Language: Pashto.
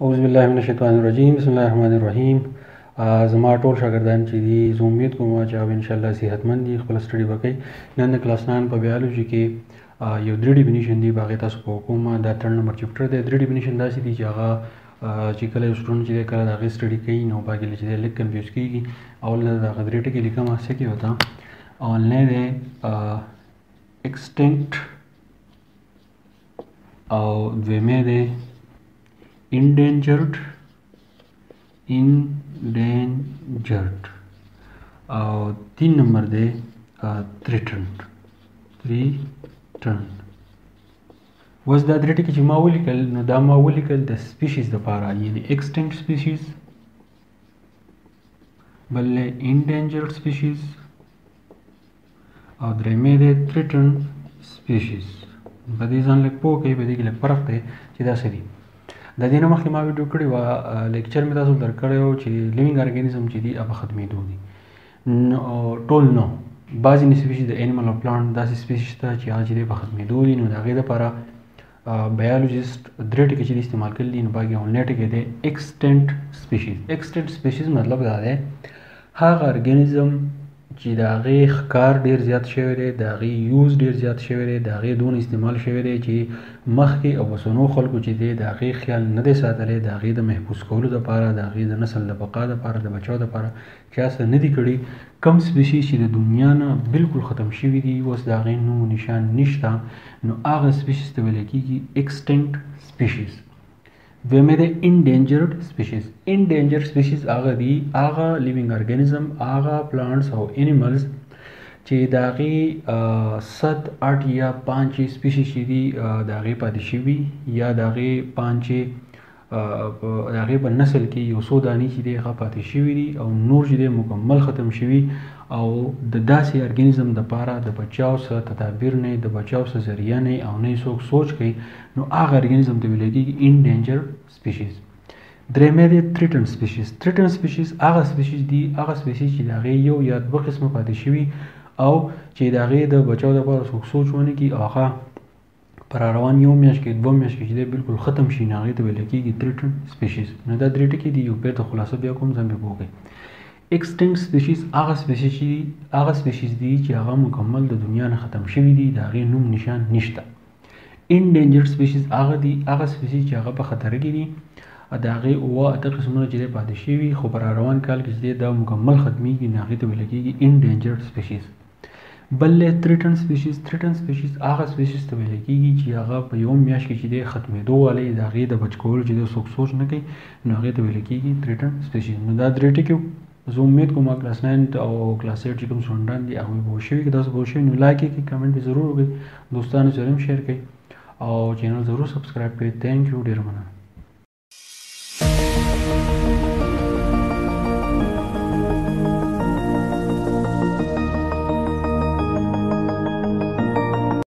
اعوذ بالله من الشیطان الرجیم بسم الله الرحمن الرحیم. زما ټول شاګردان چې دي زه امید کوم چې هغوی انشاءالله صحتمند دي، خپله سټډي به کوي. نن د کلاس 9 په بیالوجي کې یو درې ډیفینیشن دي، په هغې تاسو پوه کوم. دا 3 نمبر چپټر دی. درې ډیفینیشن داسې دي چې هغه چې کله یو سټوډنټ چې دی کله د هغې سټډي کوي نو په هغې چې دی لږ کنفیوز کېږي. اول د هغه درې ټکي لیکم څه کې وته. اولنی دی extinct او دویمه دی endangered او 3 نمبر دی threatened. وس دا درې ټکي چې ما ولیکل نو دا ما ولیکل د سپیشیز دپاره، یعنی extinct species، بل endangered species او درېمې دی threatened species. په دې ځان لږ پوه کوئ، په دې کې لږ فرق دی چې دا څه دي. د دې نه مخکې ما ویډیو کړې وه، لیکچر مې تاسو در کړی و چې لیوینګ ارګانیزم چې دي هغه ختمېدو دي. ټول نو بعضې سپیشیز د انیمل او پلانټ داسې سپیشیز شته چې هغه چې دی په ختمېدو دي. نو د هغې دپاره بیالوجیسټ درې ټکي چې دي استعمال کړي دي. نو په هغې اولنی ټکی دی extinct species. extinct species مطلب دا دی هغه ارګانیزم چې د هغې ښکار ډېر زیات شوی دی، د هغې یوز ډېر زیات شوی دی، د هغې دونه استعمال شوی دی چې مخکې او اوسنو خلکو چې دی د هغې خیال نه دی ساتلی، د هغې د محفوظ کولو دپاره، د هغې د نسل د بقا دپاره، د بچاو دپاره چې هڅه نه دي کړي. کم سپیشیز چې د دنیا نه بلکل ختم شوي دي، اوس د هغې نوم و نشان نشته، نو هغه سپیشیز ته ویلی کېږي extinct species. دویمه دی endangered species. endangered species هغه دي هغه لیوینګ ارګانیزم، هغه پلانټس او انیملز چې د هغې 7 8 یا 5 سپیشیز چې دي د هغې پاتې شوي، یا د هغې 5 د هغې په نسل کې یو څو دانې چې دی هغه پاتې شوي دي، او نور چې دی مکمل ختم شوي. او د داسې ارګانیزم دپاره د بچاو څه تدابیر نه، د بچاو څه ذریعه نه، او نه یې څوک سوچ کوي، نو هغه ارګانیزم ته ویلی کېږي endangered species. درېیمه دی threatened species. threatened species هغه سپیشیز دي، هغه سپیشیز چې د هغې یو یا دوه قسمه پاتې شوي او چې د هغې د بچاو دپاره څوک سوچ ونه کړي، او هغه په راروان یو میاشت کې 2 میاشت کې چې دی بلکل ختم شي، نو هغې ته ویلی کېږي threatened species. نو دا درې ټکي دي. یو بېرته خلاصه بیا کوم، ځان مې پوه کړئ. extinct species هغه سپیشیز دي چې هغه مکمل د دنیا نه ختم شوي دي، د هغې نوم نشان نشته. endangered species هغه دي هغه سپیشیز چې هغه په خطر کې دي، د هغې 8 قسمونه چې دی پاتې شوي، خو په راروان کال کې چې دی دا مکمل ختمیږي، نو هغې ته ویلی کېږي endangered species. بل threatened species. threatened species هغه سپیشیز ته ویلی کېږي چې هغه په یو میاشت کې چې دی ختمېدو والی، د هغې د بچ کولو چې دی څوک سوچ نه کوي، نو هغې ته ویلی کېږي threatened species. نو دا درې ټکي زه امید کوم کلاس 9 او کلاس 8 چې کوم سټوډنټان دي هغوی پوه شوي. که تاسو پوه شوي نو لایک یې کړئ، کمنټ یې ضرور وکړئ، دوستانو سره هم شیر کړئ او چینل ضرور سبسکرایب کړئ. تھینک یو، ډېره مننه.